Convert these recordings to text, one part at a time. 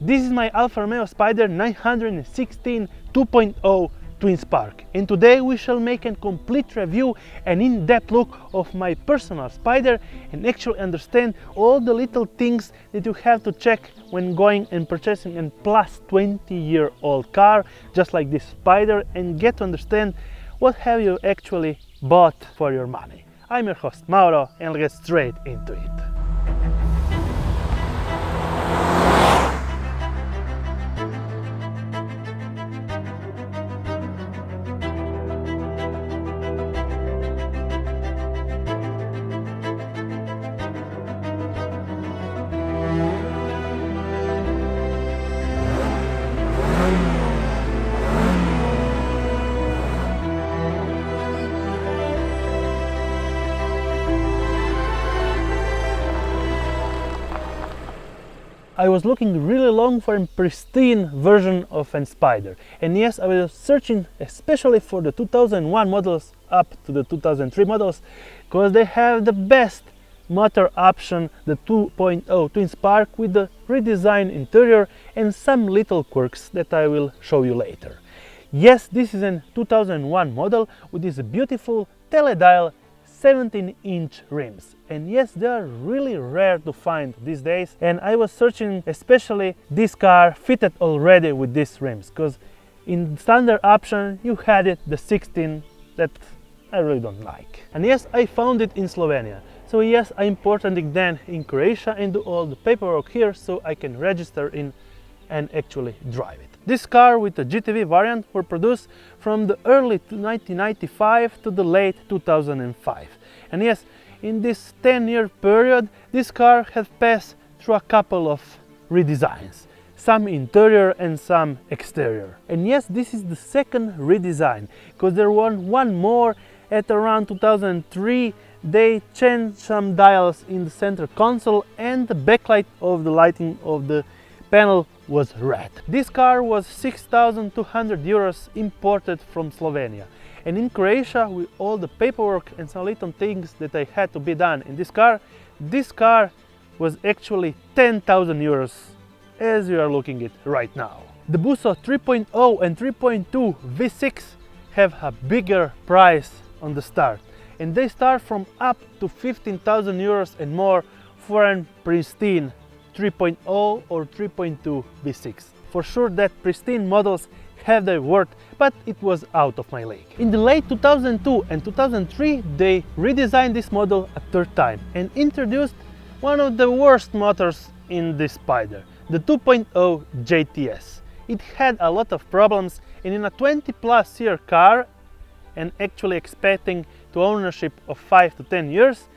This is my Alfa Romeo Spider 916 2.0 twin spark, and today we shall make a complete review and in-depth look of my personal Spider and actually understand all the little things that you have to check when going and purchasing a plus 20-year-old car just like this Spider, and get to understand what have you actually bought for your money. I'm your host Mauro, and let's get straight into it. I was looking really long for a pristine version of a Spider, and yes, I was searching especially for the 2001 models up to the 2003 models, because they have the best motor option, the 2.0 twin spark with the redesigned interior and some little quirks that I will show you later. Yes, this is a 2001 model with this beautiful teledial 17-inch rims, and yes, they are really rare to find these days, and I was searching especially this car fitted already with these rims, because in standard option you had it the 16 that I really don't like. And yes, I found it in Slovenia, so yes, I imported it then in Croatia and do all the paperwork here so I can register in and actually drive it. This car with the GTV variant were produced from the early 1995 to the late 2005. And yes, in this 10-year period, this car has passed through a couple of redesigns, some interior and some exterior. And yes, this is the second redesign, because there was one more at around 2003. They changed some dials in the center console, and the backlight of the lighting of the panel was red. This car was 6,200 euros imported from Slovenia, and in Croatia, with all the paperwork and some little things that I had to be done in this car was actually 10,000 euros as you are looking at right now. The Busso 3.0 and 3.2 V6 have a bigger price on the start, and they start from up to 15,000 euros and more for a pristine 3.0 or 3.2 V6. For sure that pristine models have their worth, but it was out of my league. In the late 2002 and 2003 they redesigned this model a third time and introduced one of the worst motors in this Spider, the 2.0 JTS. It had a lot of problems, and in a 20+ year car and actually expecting to ownership of 5 to 10 years,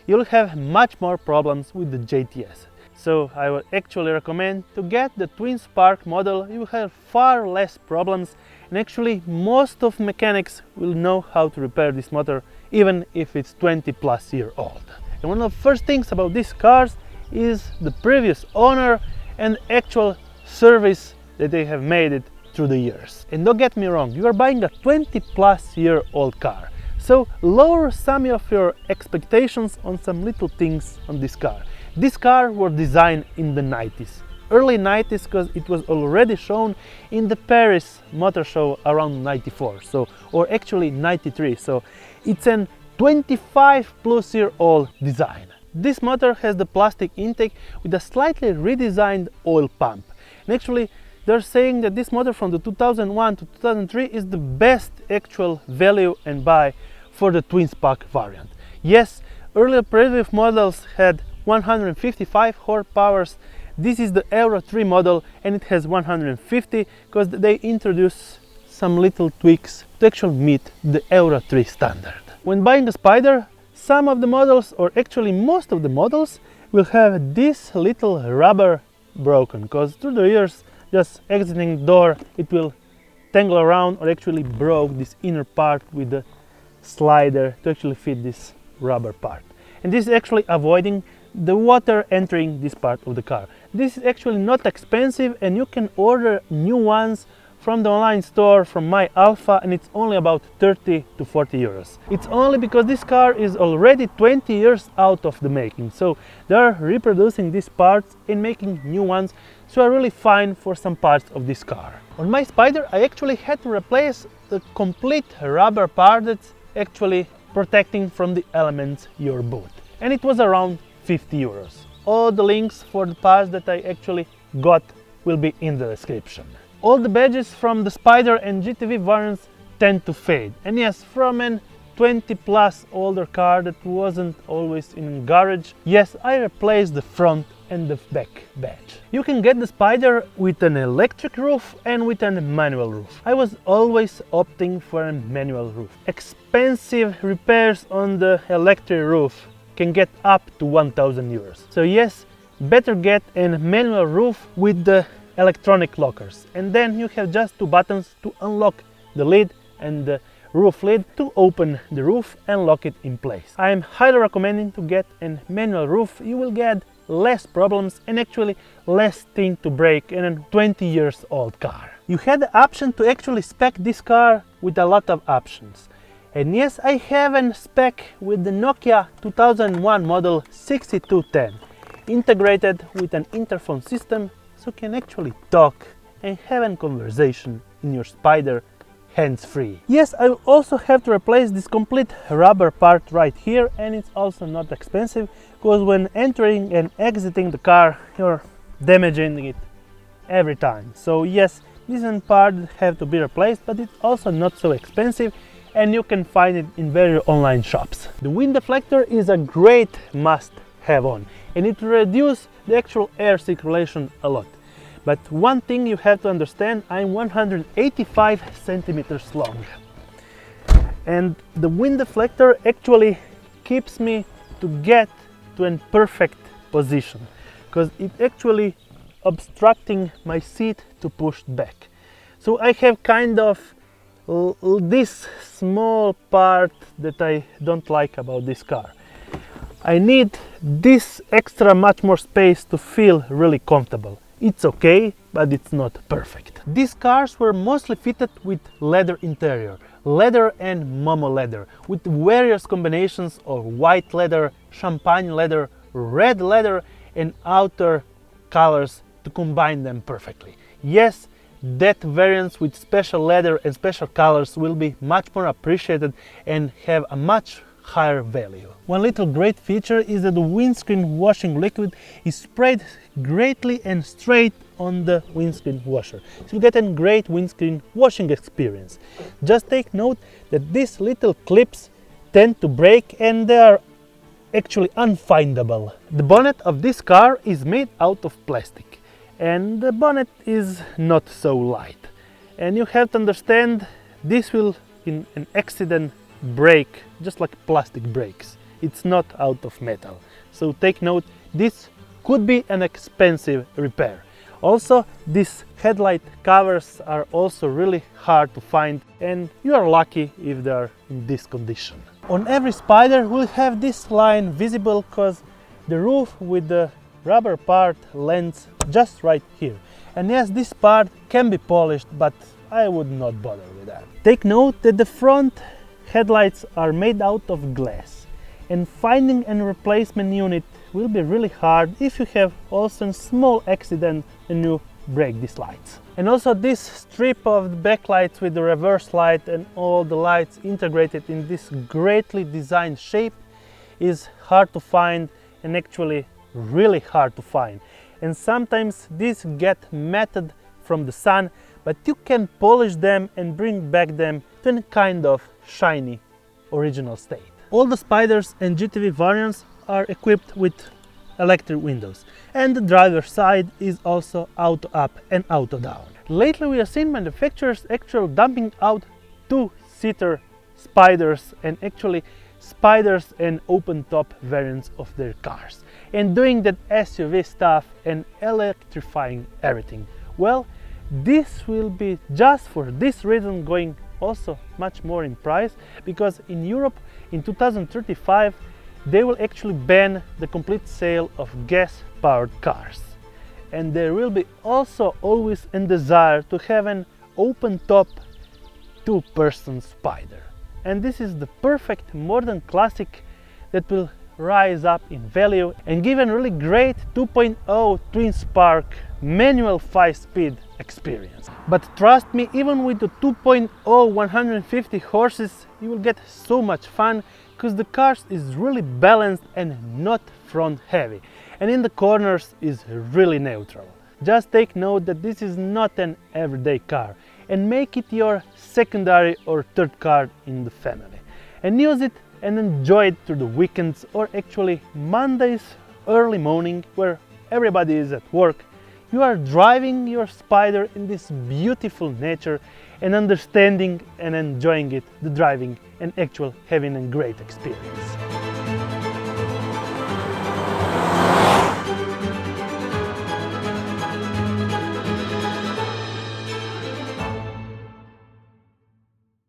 you'll have much more problems with the JTS. So I would actually recommend to get the twin spark model. You will have far less problems, and actually most of mechanics will know how to repair this motor even if it's 20+ year old. And one of the first things about these cars is the previous owner and actual service that they have made it through the years. And don't get me wrong, you are buying a 20+ year old car, so lower some of your expectations on some little things on this car. This car was designed in the 90s, early 90s, because it was already shown in the Paris Motor Show around 94, or actually 93, so it's a 25+ year old design. This motor has the plastic intake with a slightly redesigned oil pump, and actually they're saying that this motor from the 2001 to 2003 is the best actual value and buy for the twin spark variant. Yes, earlier previous models had 155 horsepower. This is the Euro 3 model, and it has 150 because they introduced some little tweaks to actually meet the Euro 3 standard. When buying a Spider, some of the models, or actually most of the models, will have this little rubber broken, because through the years, just exiting the door, it will tangle around or actually broke this inner part with the slider to actually fit this rubber part. And this is actually avoiding the water entering this part of the car. This is actually not expensive, and you can order new ones from the online store from my Alfa, and it's only about 30 to 40 euros. It's only because this car is already 20 years out of the making, so they are reproducing these parts and making new ones, so are really fine for some parts of this car. On my Spider I actually had to replace the complete rubber part that's actually protecting from the elements your boot, and it was around 50 euros. All the links for the parts that I actually got will be in the description. All the badges from the Spider and GTV variants tend to fade, and yes, from an 20 plus older car that wasn't always in garage, yes, I replaced the front and the back badge. You can get the Spider with an electric roof and with a manual roof. I was always opting for a manual roof. Expensive repairs on the electric roof can get up to 1000 euros. So yes, better get a manual roof with the electronic lockers, and then you have just two buttons to unlock the lid and the roof lid to open the roof and lock it in place. I am highly recommending to get a manual roof. You will get less problems and actually less thing to break in a 20 years old car. You had the option to actually spec this car with a lot of options. And yes, I have a spec with the Nokia 2001 model 6210, integrated with an interphone system, so you can actually talk and have a conversation in your Spider hands-free. Yes, I will also have to replace this complete rubber part right here, and it's also not expensive, because when entering and exiting the car you're damaging it every time. So yes, this part have to be replaced, but it's also not so expensive and you can find it in various online shops. The wind deflector is a great must-have on, and it reduces the actual air circulation a lot. But one thing you have to understand, I'm 185 centimeters long, and the wind deflector actually keeps me to get to a perfect position, because it actually obstructing my seat to push back. So I have kind of this small part that I don't like about this car. I need this extra much more space to feel really comfortable. It's okay, but it's not perfect. These cars were mostly fitted with leather interior, leather and momo leather, with various combinations of white leather, champagne leather, red leather and outer colors to combine them perfectly. Yes, that variants with special leather and special colors will be much more appreciated and have a much higher value. One little great feature is that the windscreen washing liquid is sprayed greatly and straight on the windscreen washer, so you get a great windscreen washing experience. Just take note that these little clips tend to break and they are actually unfindable. The bonnet of this car is made out of plastic, and the bonnet is not so light, and you have to understand this will in an accident break just like plastic brakes. It's not out of metal, so take note, this could be an expensive repair. Also, these headlight covers are also really hard to find, and you are lucky if they are in this condition. On every Spider we'll have this line visible because the roof with the rubber part lands just right here. And yes, this part can be polished, but I would not bother with that. Take note that the front headlights are made out of glass, and finding a replacement unit will be really hard if you have also a small accident and you break these lights. And also this strip of the backlights with the reverse light and all the lights integrated in this greatly designed shape is hard to find, and actually really hard to find. And sometimes these get matted from the sun, but you can polish them and bring back them to a kind of shiny original state. All the Spiders and GTV variants are equipped with electric windows, and the driver's side is also auto up and auto down. Lately we have seen manufacturers actually dumping out two-seater Spiders and actually Spiders and open top variants of their cars, and doing that SUV stuff and electrifying everything. Well, this will be just for this reason going also much more in price, because in Europe in 2035 they will actually ban the complete sale of gas-powered cars, and there will be also always a desire to have an open-top two-person Spider. And this is the perfect modern classic that will rise up in value and give a really great 2.0 twin-spark manual 5-speed experience. But trust me, even with the 2.0 150 horses, you will get so much fun because the car is really balanced and not front heavy, and in the corners is really neutral. Just take note that this is not an everyday car, and make it your secondary or third car in the family, and use it and enjoy it through the weekends, or actually Mondays early morning where everybody is at work. You are driving your Spider in this beautiful nature and understanding and enjoying it, the driving, and actual having a great experience.